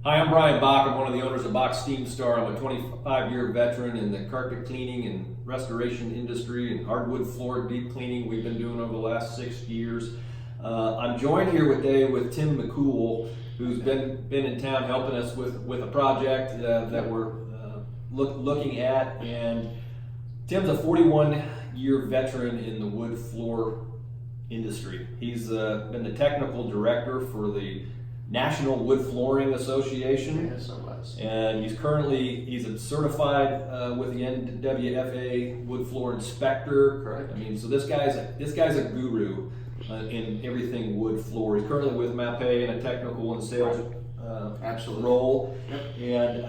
Hi, I'm Brian Bock. I'm one of the owners of Bock Steam Star. I'm a 25-year veteran in the carpet cleaning and restoration industry and hardwood floor deep cleaning we've been doing over the last 6 years. I'm joined here today with Tim McCool, who's been in town helping us with a project that we're looking at. And Tim's a 41-year veteran in the wood floor industry. He's been the technical director for the National Wood Flooring Association. Yes, I was. And he's a certified with the NWFA wood floor inspector. Correct. I mean, so this guy's a guru in everything wood floor. He's currently with MAPEI in a technical and sales Absolutely. role. Yep. And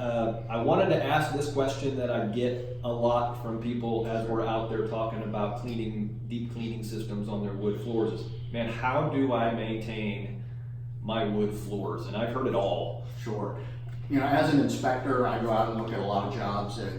I wanted to ask this question that I get a lot from people as we're out there talking about deep cleaning systems on their wood floors is, man, how do I maintain my wood floors? And I've heard it all. Sure. You know, as an inspector, I go out and look at a lot of jobs that,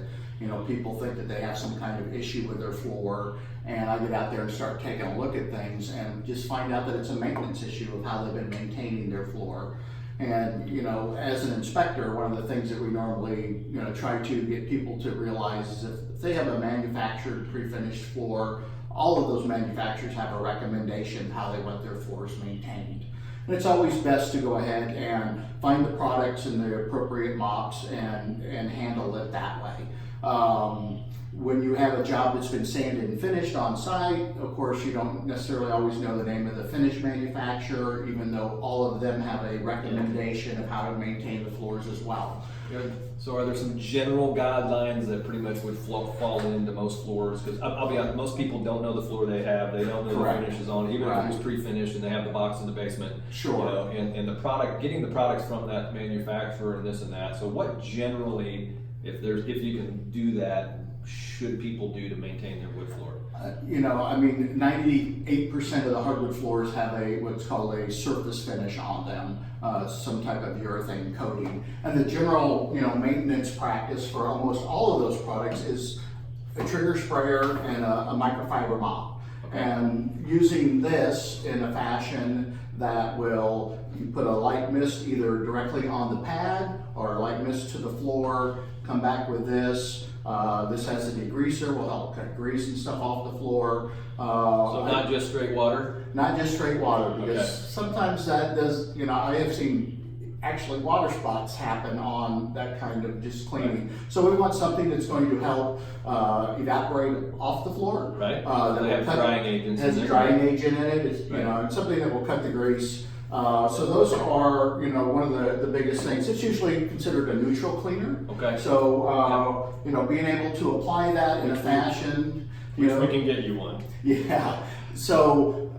people think that they have some kind of issue with their floor, and I get out there and start taking a look at things and just find out that it's a maintenance issue of how they've been maintaining their floor. And, as an inspector, one of the things that we normally, try to get people to realize is if they have a manufactured pre-finished floor, all of those manufacturers have a recommendation of how they want their floors maintained. And it's always best to go ahead and find the products and the appropriate mops and handle it that way. When you have a job that's been sanded and finished on site, of course you don't necessarily always know the name of the finish manufacturer, even though all of them have a recommendation of how to maintain the floors as well. So are there some general guidelines that pretty much would fall into most floors? Because I'll be honest, most people don't know the floor they have. They don't know Correct. the finishes on it, even if it was pre-finished and they have the box in the basement. Sure. And the product, getting the products from that manufacturer and this and that. So what generally, if you can do that, should people do to maintain their wood floor? 98% of the hardwood floors have what's called a surface finish on them, some type of urethane coating. And the general, maintenance practice for almost all of those products is a trigger sprayer and a microfiber mop. Okay. And using this in a fashion that will put a light mist either directly on the pad or a light mist to the floor, come back with this. This has a degreaser, will help cut grease and stuff off the floor. So not just straight water? Not just straight water, because Okay. sometimes that does, I have seen actually water spots happen on that kind of just cleaning. So we want something that's going to help evaporate off the floor. Right. That They have drying agents has in a there, drying right? agent in it, it's, Right. and something that will cut the grease. So those are, one of the biggest things. It's usually considered a neutral cleaner. Okay. So, being able to apply that in a fashion, Which we can get you one. yeah. So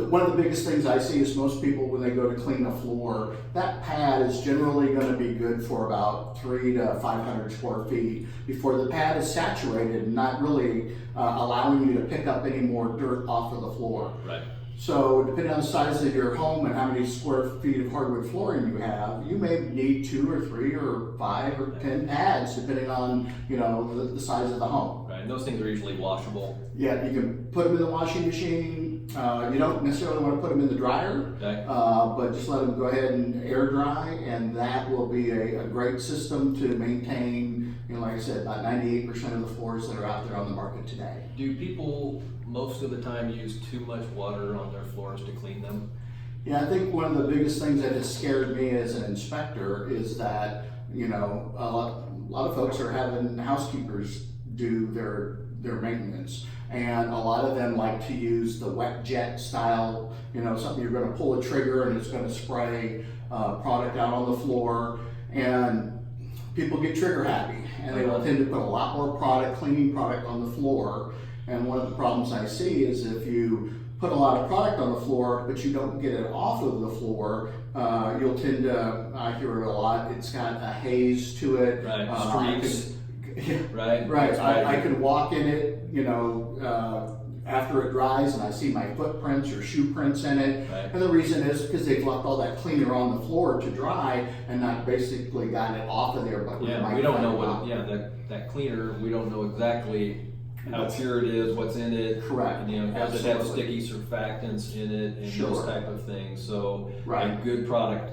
one of the biggest things I see is most people when they go to clean a floor, that pad is generally going to be good for about 300 to 500 square feet before the pad is saturated and not really allowing you to pick up any more dirt off of the floor. Right. So depending on the size of your home and how many square feet of hardwood flooring you have, you may need 2 or 3 or 5 or 10 pads depending on, the size of the home. Right. And those things are usually washable. Yeah, you can put them in the washing machine. You don't necessarily want to put them in the dryer, Okay. but just let them go ahead and air dry, and that will be a great system to maintain, like I said, about 98% of the floors that are out there on the market today. Do people most of the time use too much water on their floors to clean them? Yeah, I think one of the biggest things that has scared me as an inspector is that, a lot of folks are having housekeepers do their maintenance. And a lot of them like to use the WetJet style, something you're going to pull a trigger and it's going to spray product out on the floor. And people get trigger happy and they will tend to put a lot more cleaning product on the floor. And one of the problems I see is if you put a lot of product on the floor, but you don't get it off of the floor, you'll tend to, I hear it a lot, it's got a haze to it. Right, streaks. Right. Right, That's I could walk in it, after it dries and I see my footprints or shoe prints in it. Right. And the reason is because they've left all that cleaner on the floor to dry and not basically got it off of there. But Yeah, we don't know that cleaner, we don't know exactly how pure it is, what's in it. Correct. Does it have Absolutely. sticky surfactants in it and Sure. those type of things. So Right. a good product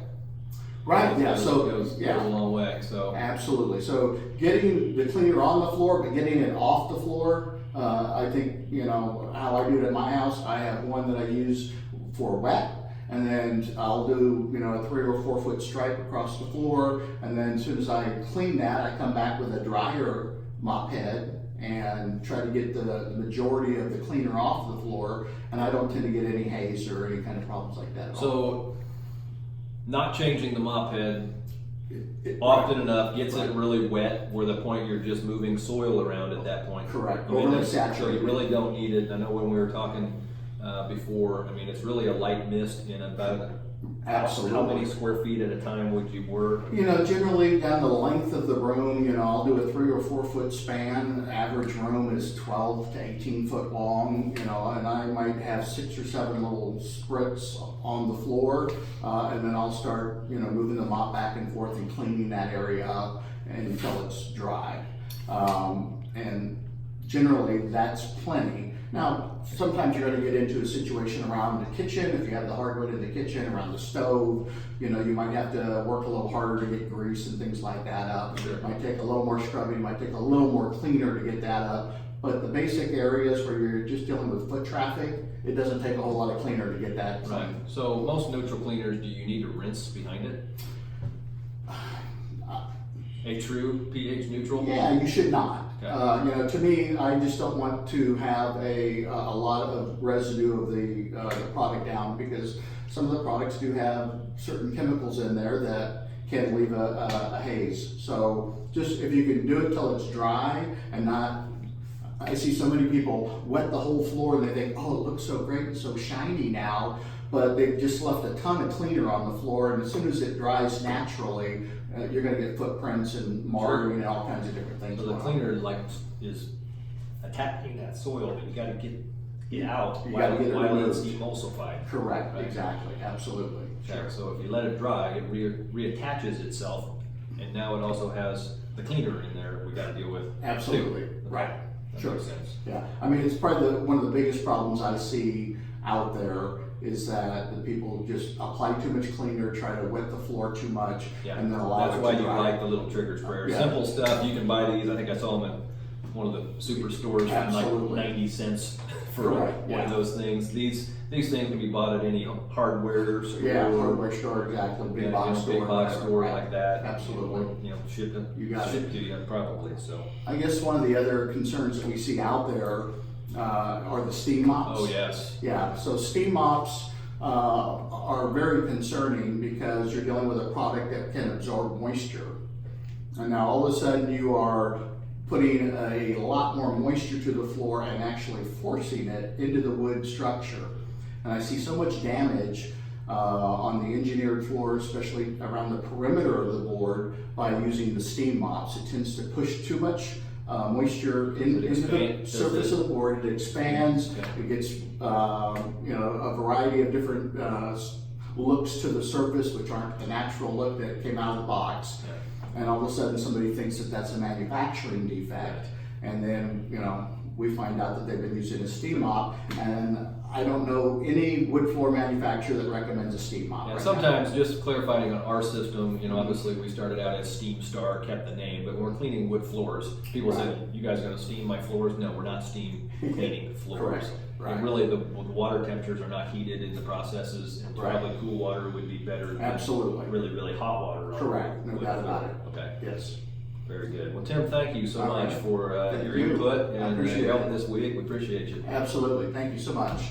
Right, yeah, so, goes yeah. a long way, so. Absolutely. So getting the cleaner on the floor, but getting it off the floor, I think, you know, how I do it at my house, I have one that I use for wet, and then I'll do, you know, a 3 or 4 foot stripe across the floor, and then as soon as I clean that, I come back with a drier mop head and try to get the majority of the cleaner off the floor, and I don't tend to get any haze or any kind of problems like that at all. So, not changing the mop head often enough gets it really wet, where the point you're just moving soil around at that point. Correct. I mean, Overly so saturated. you really don't need it. I know when we were talking before, I mean, it's really a light mist in about Absolutely. how many square feet at a time would you work? You know, generally down the length of the room, you know, I'll do a 3 or 4 foot span. Average room is 12 to 18 foot long, you know, and I might have 6 or 7 little spritz on the floor, and then I'll start, you know, moving the mop back and forth and cleaning that area up until it's dry. And generally that's plenty. Now, sometimes you're going to get into a situation around the kitchen, if you have the hardwood in the kitchen, around the stove, you know, you might have to work a little harder to get grease and things like that up. Sure. It might take a little more scrubbing, might take a little more cleaner to get that up. But the basic areas where you're just dealing with foot traffic, it doesn't take a whole lot of cleaner to get that Right. clean. So most neutral cleaners, do you need to rinse behind it? A true pH neutral? Yeah, you should not. Okay. You know, to me, I just don't want to have a lot of residue of the product down, because some of the products do have certain chemicals in there that can leave a haze. So just if you can do it till it's dry and not, I see so many people wet the whole floor and they think, oh, it looks so great and so shiny now, but they've just left a ton of cleaner on the floor, and as soon as it dries naturally, you're going to get footprints and marring and all kinds of different things. So the going on. cleaner is attacking that soil, but you gotta get it out You while gotta get it it's removed. emulsified. Correct, Right. exactly, absolutely. Okay, so if you let it dry, it reattaches itself, and now it also has the cleaner in there we gotta deal with. Absolutely, too. right. That Sure. makes sense. Yeah, I mean, it's probably one of the biggest problems I see out there is that the people just apply too much cleaner, try to wet the floor too much, Yeah, and then allow that's it why to you dry. like the little trigger sprayer. Yeah. Simple stuff, you can buy these, I think I saw them at one of the superstores for like Absolutely. 90 cents for Correct, one yeah. of those things. These things can be bought at any hardware store. Yeah, hardware store, exactly, big box store. Big box whatever, store right. like that. Absolutely. You know, ship You got it. to you probably, so. I guess one of the other concerns that we see out there are the steam mops. Oh, yes. Yeah, so steam mops are very concerning because you're dealing with a product that can absorb moisture. And now all of a sudden you are putting a lot more moisture to the floor and actually forcing it into the wood structure. And I see so much damage on the engineered floor, especially around the perimeter of the board, by using the steam mops. It tends to push too much moisture into the surface of the board. It expands. Okay. It gets you know, a variety of different looks to the surface, which aren't the natural look that came out of the box. Yeah. And all of a sudden somebody thinks that that's a manufacturing defect, and then, you know, we find out that they've been using a steam mop, and I don't know any wood floor manufacturer that recommends a steam mop. Yeah, right sometimes just clarifying on our system, you know, obviously we started out as Steam Star, kept the name, but when we're cleaning wood floors, people say, Right. you guys gonna steam my floors? No, we're not steam cleaning floors. Correct, right. And really the water temperatures are not heated in the processes, and Right. probably cool water would be better than Absolutely. really, really hot water. on Correct, no wood doubt about floor. it. Okay, Yes. very good. Well, Tim, thank you so All much right. for Thank your you. input I and appreciate your help it. this week. We appreciate you. Absolutely. Thank you so much.